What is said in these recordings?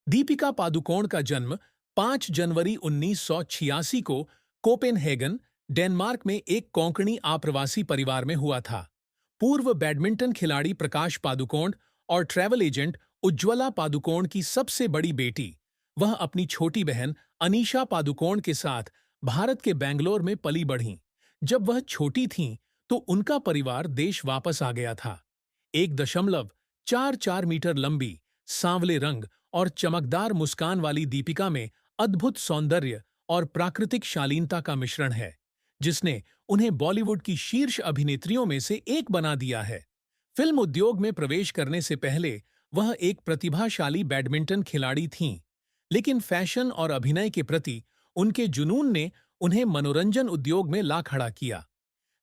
दीपिका पादुकोण का जन्म 5 जनवरी 1986 को कोपेनहेगन, डेनमार्क में एक कोंकणी आप्रवासी परिवार में हुआ था। पूर्व बैडमिंटन खिलाड़ी प्रकाश पादुकोण और ट्रैवल एजेंट उज्ज्वला पादुकोण की सबसे बड़ी बेटी, वह अपनी छोटी बहन अनीशा पादुकोण के साथ भारत के बेंगलोर में पली बढ़ीं। जब वह छोटी थीं, तो उनका परिवार देश वापस आ गया था। 1.44 मीटर लंबी, सांवले रंग और चमकदार मुस्कान वाली दीपिका में अद्भुत सौंदर्य और प्राकृतिक शालीनता का मिश्रण है, जिसने उन्हें बॉलीवुड की शीर्ष अभिनेत्रियों में से एक बना दिया है। फिल्म उद्योग में प्रवेश करने से पहले वह एक प्रतिभाशाली बैडमिंटन खिलाड़ी थीं, लेकिन फैशन और अभिनय के प्रति उनके जुनून ने उन्हें मनोरंजन उद्योग में ला खड़ा किया।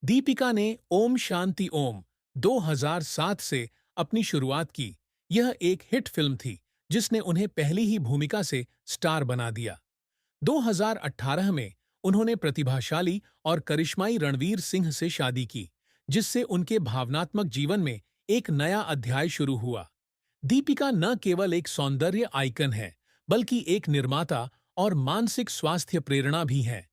दीपिका ने ओम शांति ओम 2007 से अपनी शुरुआत की। यह एक हिट फिल्म थी, जिसने उन्हें पहली ही भूमिका से स्टार बना दिया। 2018 में उन्होंने प्रतिभाशाली और करिश्माई रणवीर सिंह से शादी की, जिससे उनके भावनात्मक जीवन में एक नया अध्याय शुरू हुआ। दीपिका न केवल एक सौंदर्य आइकन है, बल्कि एक निर्माता और मानसिक स्वास्थ्य प्रेरणा भी है।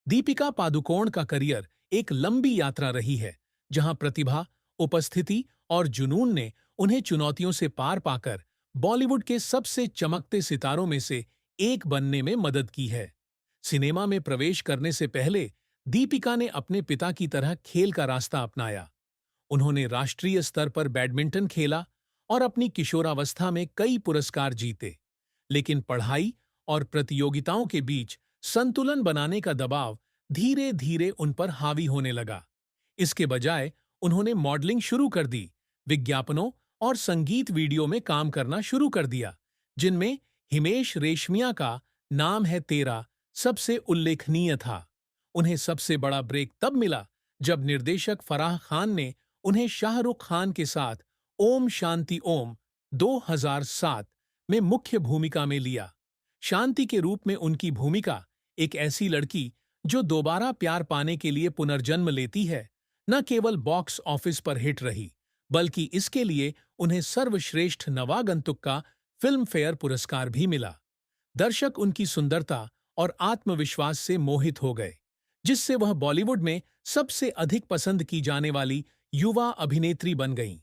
दीपिका पादुकोण का करियर एक लंबी यात्रा रही है, जहां प्रतिभा, उपस्थिति और जुनून ने उन्हें चुनौतियों से पार पाकर बॉलीवुड के सबसे चमकते सितारों में से एक बनने में मदद की है। सिनेमा में प्रवेश करने से पहले दीपिका ने अपने पिता की तरह खेल का रास्ता अपनाया। उन्होंने राष्ट्रीय स्तर पर बैडमिंटन खेला और अपनी किशोरावस्था में कई पुरस्कार जीते, लेकिन पढ़ाई और प्रतियोगिताओं के बीच संतुलन बनाने का दबाव धीरे धीरे उन पर हावी होने लगा। इसके बजाय उन्होंने मॉडलिंग शुरू कर दी, विज्ञापनों और संगीत वीडियो में काम करना शुरू कर दिया, जिनमें हिमेश रेशमिया का नाम है तेरा सबसे उल्लेखनीय था। उन्हें सबसे बड़ा ब्रेक तब मिला जब निर्देशक फराह खान ने उन्हें शाहरुख खान के साथ ओम शांति ओम 2007 में मुख्य भूमिका में लिया। शांति के रूप में उनकी भूमिका एक ऐसी लड़की जो दोबारा प्यार पाने के लिए पुनर्जन्म लेती है, न केवल बॉक्स ऑफिस पर हिट रही, बल्कि इसके लिए उन्हें सर्वश्रेष्ठ नवागंतुक का फिल्म फेयर पुरस्कार भी मिला। दर्शक उनकी सुंदरता और आत्मविश्वास से मोहित हो गए, जिससे वह बॉलीवुड में सबसे अधिक पसंद की जाने वाली युवा अभिनेत्री बन गईं।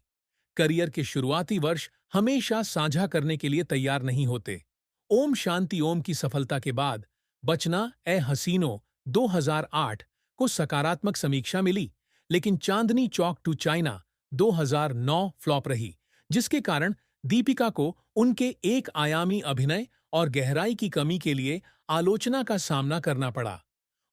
करियर के शुरुआती वर्ष हमेशा साझा करने के लिए तैयार नहीं होते। ओम शांति ओम की सफलता के बाद बचना ए हसीनो 2008 को सकारात्मक समीक्षा मिली, लेकिन Chandni Chowk to China 2009 flop रही, जिसके कारण दीपिका को उनके एक आयामी अभिनय और गहराई की कमी के लिए आलोचना का सामना करना पड़ा।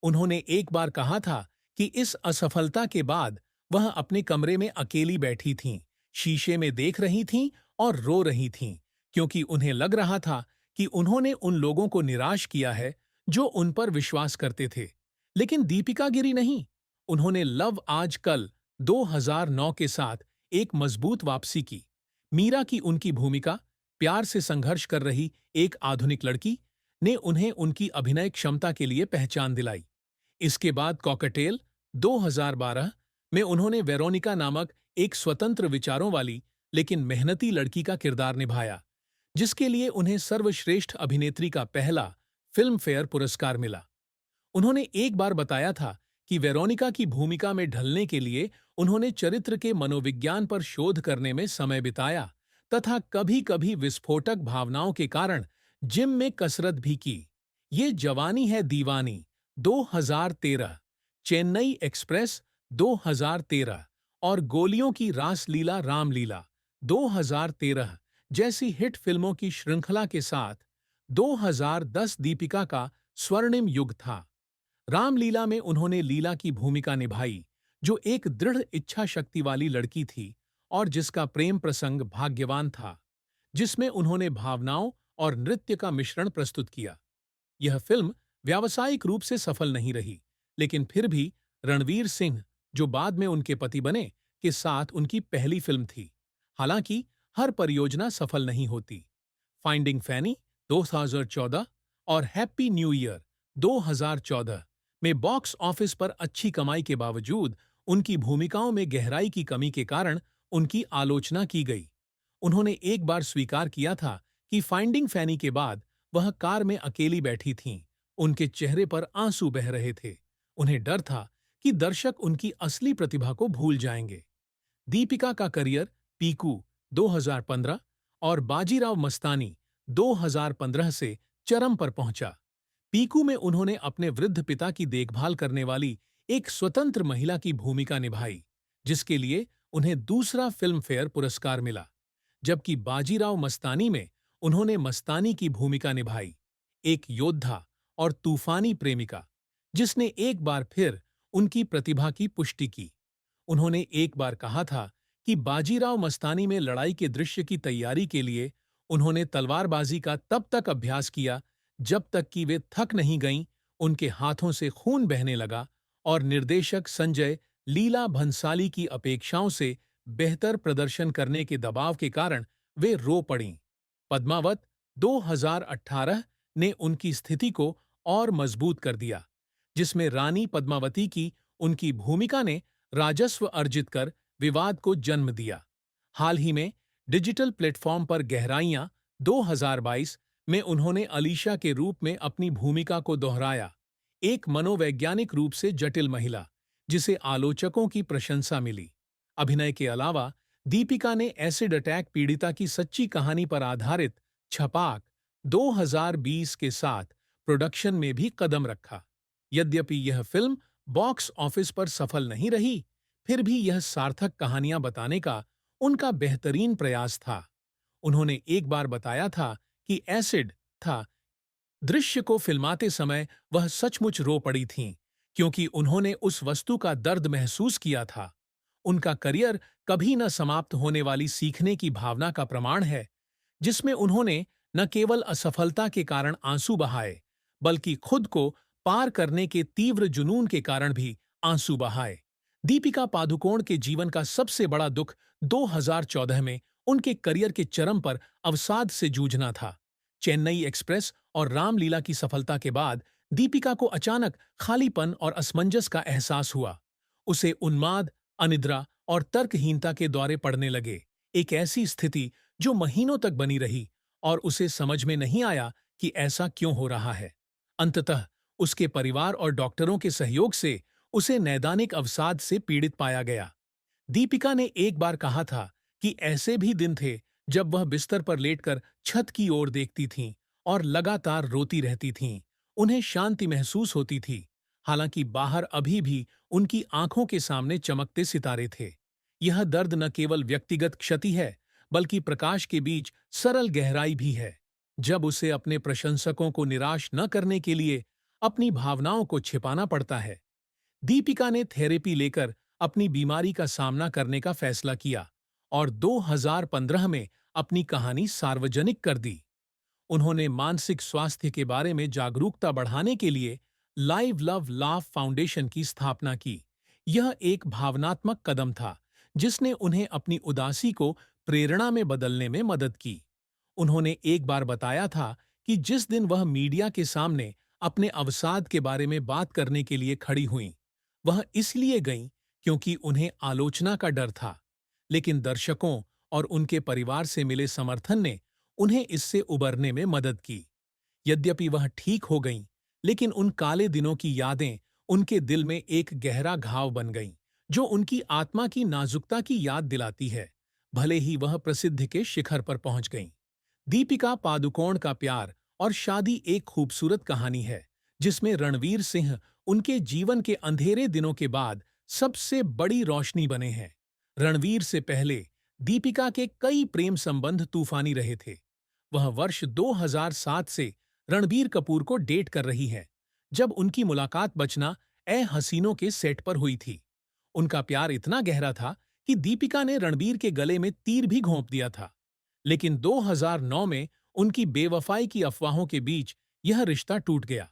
उन्होंने एक बार कहा था कि इस असफलता के बाद वह अपने कमरे में अकेली बैठी थीं, शीशे में देख रही थीं और रो रही थीं, क्योंकि उन्हें लग रहा था कि उन्होंने उन लोगों को निराश किया है जो उन पर विश्वास करते थे। लेकिन दीपिका गिरी नहीं। उन्होंने लव आज कल 2009 के साथ एक मजबूत वापसी की। मीरा की उनकी भूमिका, प्यार से संघर्ष कर रही एक आधुनिक लड़की, ने उन्हें उनकी अभिनय क्षमता के लिए पहचान दिलाई। इसके बाद कॉकटेल 2012 में उन्होंने वेरोनिका नामक एक स्वतंत्र विचारों वाली लेकिन मेहनती लड़की का किरदार निभाया, जिसके लिए उन्हें सर्वश्रेष्ठ अभिनेत्री का पहला फिल्म फेयर पुरस्कार मिला। उन्होंने एक बार बताया था कि वेरोनिका की भूमिका में ढलने के लिए उन्होंने चरित्र के मनोविज्ञान पर शोध करने में समय बिताया तथा कभी-कभी विस्फोटक भावनाओं के कारण जिम में कसरत भी की। ये जवानी है दीवानी 2013, चेन्नई एक्सप्रेस 2013 और गोलियों की रासलीला रामलीला 2013 जैसी हिट फिल्मों की श्रृंखला के साथ 2010 दीपिका का स्वर्णिम युग था। रामलीला में उन्होंने लीला की भूमिका निभाई, जो एक दृढ़ इच्छा शक्ति वाली लड़की थी और जिसका प्रेम प्रसंग भाग्यवान था, जिसमें उन्होंने भावनाओं और नृत्य का मिश्रण प्रस्तुत किया। यह फिल्म व्यावसायिक रूप से सफल नहीं रही, लेकिन फिर भी रणवीर सिंह, जो बाद में उनके पति बने, के साथ उनकी पहली फिल्म थी। हालांकि हर परियोजना सफल नहीं होती। फाइंडिंग फैनी 2014 और हैप्पी न्यू ईयर 2014 में बॉक्स ऑफिस पर अच्छी कमाई के बावजूद उनकी भूमिकाओं में गहराई की कमी के कारण उनकी आलोचना की गई। उन्होंने एक बार स्वीकार किया था कि फाइंडिंग फैनी के बाद वह कार में अकेली बैठी थीं। उनके चेहरे पर आंसू बह रहे थे। उन्हें डर था कि दर्शक उनकी असली प्रतिभा को भूल जाएंगे। दीपिका का करियर पीकू 2015 और बाजीराव मस्तानी 2015 से चरम पर पहुंचा। पीकू में उन्होंने अपने वृद्ध पिता की देखभाल करने वाली एक स्वतंत्र महिला की भूमिका निभाई, जिसके लिए उन्हें दूसरा फिल्म फेयर पुरस्कार मिला। जबकि बाजीराव मस्तानी में उन्होंने मस्तानी की भूमिका निभाई, एक योद्धा और तूफानी प्रेमिका, जिसने एक बार फिर उनकी प्रतिभा की पुष्टि की। उन्होंने एक बार कहा था कि बाजीराव मस्तानी में लड़ाई के दृश्य की तैयारी के लिए उन्होंने तलवारबाजी का तब तक अभ्यास किया जब तक कि वे थक नहीं गईं, उनके हाथों से खून बहने लगा और निर्देशक संजय लीला भंसाली की अपेक्षाओं से बेहतर प्रदर्शन करने के दबाव के कारण वे रो पड़ीं। पद्मावत 2018 ने उनकी स्थिति को और मजबूत कर दिया, जिसमें रानी पद्मावती की उनकी भूमिका ने राजस्व अर्जित कर विवाद को जन्म दिया। हाल ही में डिजिटल प्लेटफॉर्म पर गहराइयां 2022 में उन्होंने अलीशा के रूप में अपनी भूमिका को दोहराया, एक मनोवैज्ञानिक रूप से जटिल महिला, जिसे आलोचकों की प्रशंसा मिली। अभिनय के अलावा दीपिका ने एसिड अटैक पीड़िता की सच्ची कहानी पर आधारित छपाक 2020 के साथ प्रोडक्शन में भी कदम रखा। यद्यपि यह फिल्म बॉक्स ऑफिस पर सफल नहीं रही, फिर भी यह सार्थक कहानियां बताने का उनका बेहतरीन प्रयास था। उन्होंने एक बार बताया था कि एसिड था दृश्य को फिल्माते समय वह सचमुच रो पड़ी थीं, क्योंकि उन्होंने उस वस्तु का दर्द महसूस किया था। उनका करियर कभी न समाप्त होने वाली सीखने की भावना का प्रमाण है, जिसमें उन्होंने न केवल असफलता के कारण आंसू बहाए, बल्कि खुद को पार करने के तीव्र जुनून के कारण भी आंसू बहाए। दीपिका पादुकोण के जीवन का सबसे बड़ा दुख 2014 में उनके करियर के चरम पर अवसाद से जूझना था। चेन्नई एक्सप्रेस और रामलीला की सफलता के बाद दीपिका को अचानक खालीपन और असमंजस का एहसास हुआ। उसे उन्माद, अनिद्रा और तर्कहीनता के दौरे पड़ने लगे, एक ऐसी स्थिति जो महीनों तक बनी रही और उसे समझ में नहीं आया कि ऐसा क्यों हो रहा है। अंततः उसके परिवार और डॉक्टरों के सहयोग से उसे नैदानिक अवसाद से पीड़ित पाया गया। दीपिका ने एक बार कहा था कि ऐसे भी दिन थे जब वह बिस्तर पर लेटकर छत की ओर देखती थीं और लगातार रोती रहती थीं। उन्हें शांति महसूस होती थी, हालांकि बाहर अभी भी उनकी आंखों के सामने चमकते सितारे थे। यह दर्द न केवल व्यक्तिगत क्षति है, बल्कि प्रकाश के बीच सरल गहराई भी है। जब उसे अपने प्रशंसकों को निराश न करने के लिए अपनी भावनाओं को छिपाना पड़ता है। दीपिका ने थेरेपी लेकर अपनी बीमारी का सामना करने का फैसला किया और 2015 में अपनी कहानी सार्वजनिक कर दी। उन्होंने मानसिक स्वास्थ्य के बारे में जागरूकता बढ़ाने के लिए लाइव लव लाफ फाउंडेशन की स्थापना की। यह एक भावनात्मक कदम था, जिसने उन्हें अपनी उदासी को प्रेरणा में बदलने में मदद की। उन्होंने एक बार बताया था कि जिस दिन वह मीडिया के सामने अपने अवसाद के बारे में बात करने के लिए खड़ी हुईं, वह इसलिए गईं क्योंकि उन्हें आलोचना का डर था, लेकिन दर्शकों और उनके परिवार से मिले समर्थन ने उन्हें इससे उबरने में मदद की। यद्यपि वह ठीक हो गईं, लेकिन उन काले दिनों की यादें उनके दिल में एक गहरा घाव बन गईं, जो उनकी आत्मा की नाजुकता की याद दिलाती है, भले ही वह प्रसिद्धि के शिखर पर पहुंच गईं। दीपिका पादुकोण का प्यार और शादी एक खूबसूरत कहानी है, जिसमें रणवीर सिंह उनके जीवन के अंधेरे दिनों के बाद सबसे बड़ी रोशनी बने हैं। रणवीर से पहले दीपिका के कई प्रेम संबंध तूफानी रहे थे। वह वर्ष 2007 से रणबीर कपूर को डेट कर रही है, जब उनकी मुलाकात बचना ए हसीनों के सेट पर हुई थी। उनका प्यार इतना गहरा था कि दीपिका ने रणबीर के गले में तीर भी घोंप दिया था। लेकिन 2009 में उनकी बेवफाई की अफवाहों के बीच यह रिश्ता टूट गया।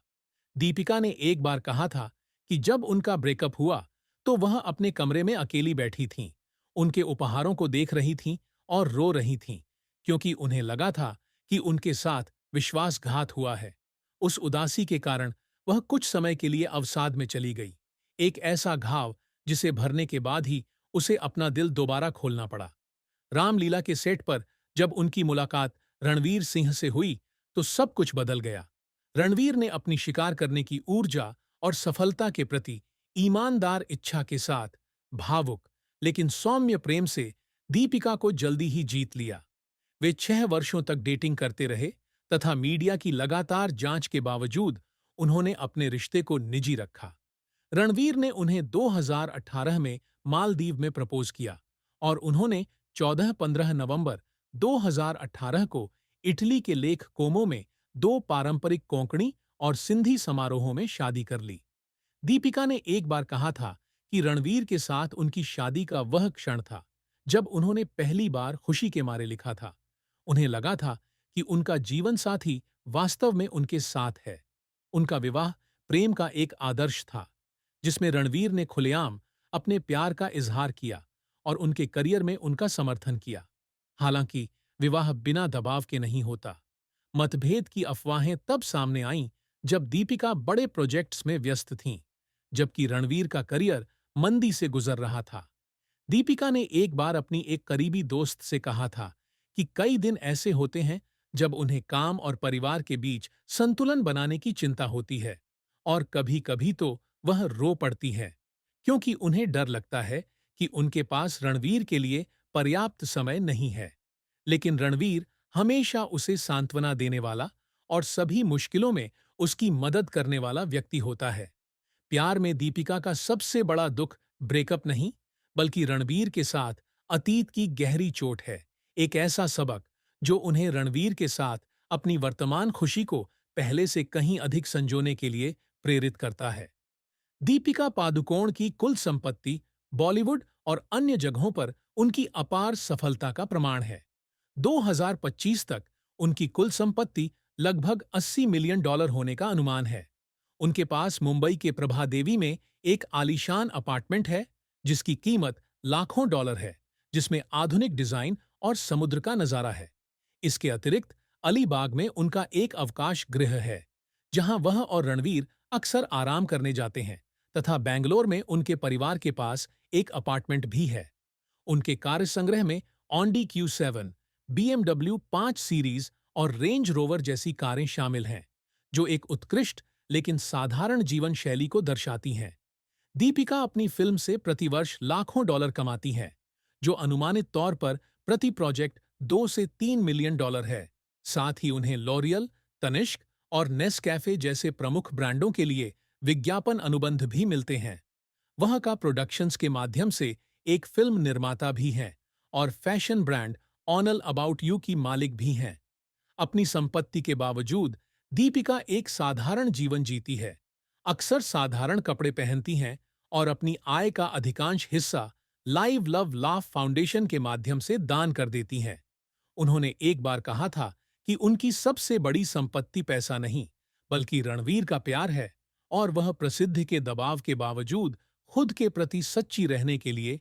दीपिका ने एक बार कहा था कि जब उनका ब्रेकअप हुआ तो वह अपने कमरे में अकेली बैठी थीं, उनके उपहारों को देख रही थीं और रो रही थीं, क्योंकि उन्हें लगा था कि उनके साथ विश्वासघात हुआ है। उस उदासी के कारण वह कुछ समय के लिए अवसाद में चली गई, एक ऐसा घाव जिसे भरने के बाद ही उसे अपना दिल दोबारा खोलना पड़ा। रामलीला के सेट पर जब उनकी मुलाकात रणवीर सिंह से हुई तो सब कुछ बदल गया। रणवीर ने अपनी शिकार करने की ऊर्जा और सफलता के प्रति ईमानदार इच्छा के साथ भावुक लेकिन सौम्य प्रेम से दीपिका को जल्दी ही जीत लिया। वे 6 वर्षों तक डेटिंग करते रहे तथा मीडिया की लगातार जांच के बावजूद उन्होंने अपने रिश्ते को निजी रखा। रणवीर ने उन्हें 2018 में मालदीव में प्रपोज किया और उन्होंने 14-15 नवंबर 2018 को इटली के लेक कोमो में 2 पारंपरिक कोंकणी और सिंधी समारोहों में शादी कर ली। दीपिका ने एक बार कहा था कि रणवीर के साथ उनकी शादी का वह क्षण था जब उन्होंने पहली बार खुशी के मारे लिखा था। उन्हें लगा था कि उनका जीवन साथी वास्तव में उनके साथ है। उनका विवाह प्रेम का एक आदर्श था जिसमें रणवीर ने खुलेआम अपने प्यार का इजहार किया और उनके करियर में उनका समर्थन किया। हालांकि विवाह बिना दबाव के नहीं होता। मतभेद की अफवाहें तब सामने आईं जब दीपिका बड़े प्रोजेक्ट्स में व्यस्त थीं, जबकि रणवीर का करियर मंदी से गुजर रहा था। दीपिका ने एक बार अपनी एक करीबी दोस्त से कहा था कि कई दिन ऐसे होते हैं जब उन्हें काम और परिवार के बीच संतुलन बनाने की चिंता होती है और कभी-कभी तो वह रो पड़ती है क्योंकि उन्हें डर लगता है कि उनके पास रणवीर के लिए पर्याप्त समय नहीं है। लेकिन रणवीर हमेशा उसे सांत्वना देने वाला और सभी मुश्किलों में उसकी मदद करने वाला व्यक्ति होता है। प्यार में दीपिका का सबसे बड़ा दुख ब्रेकअप नहीं, बल्कि रणवीर के साथ अतीत की गहरी चोट है। एक ऐसा सबक जो उन्हें रणवीर के साथ अपनी वर्तमान खुशी को पहले से कहीं अधिक संजोने के लिए प्रेरित करता है। दीपिका पादुकोण की कुल संपत्ति बॉलीवुड और अन्य जगहों पर उनकी अपार सफलता का प्रमाण है। 2025 तक उनकी कुल संपत्ति लगभग $80 मिलियन होने का अनुमान है। उनके पास मुंबई के प्रभादेवी में एक आलीशान अपार्टमेंट है जिसकी कीमत लाखों डॉलर है, जिसमें आधुनिक डिजाइन और समुद्र का नजारा है। इसके अतिरिक्त अलीबाग में उनका एक अवकाश गृह है जहां वह और रणवीर अक्सर आराम करने जाते हैं तथा बेंगलोर में उनके परिवार के पास एक अपार्टमेंट भी है। उनके कार्य संग्रह में ऑडी Q7, BMW 5 सीरीज और रेंज रोवर जैसी कारें शामिल हैं, जो एक उत्कृष्ट लेकिन साधारण जीवन शैली को दर्शाती हैं। दीपिका अपनी फिल्म से प्रतिवर्ष लाखों डॉलर कमाती हैं, जो अनुमानित तौर पर प्रति प्रोजेक्ट $2 से $3 मिलियन है। साथ ही उन्हें लॉरियल, तनिष्क और नेस्कैफे जैसे प्रमुख ब्रांडों के लिए विज्ञापन अनुबंध भी मिलते हैं। वह का प्रोडक्शंस के माध्यम से एक फिल्म निर्माता भी हैं और फैशन ब्रांड ऑनल अबाउट यू की मालिक भी हैं। अपनी संपत्ति के बावजूद दीपिका एक साधारण जीवन जीती है, अक्सर साधारण कपड़े पहनती हैं और अपनी आय का अधिकांश हिस्सा लाइव लव लाफ फाउंडेशन के माध्यम से दान कर देती हैं। उन्होंने एक बार कहा था कि उनकी सबसे बड़ी संपत्ति पैसा नहीं, बल्कि रणवीर का प्यार है और वह प्रसिद्धि के दबाव के बावजूद खुद के प्रति सच्ची रहने के लिए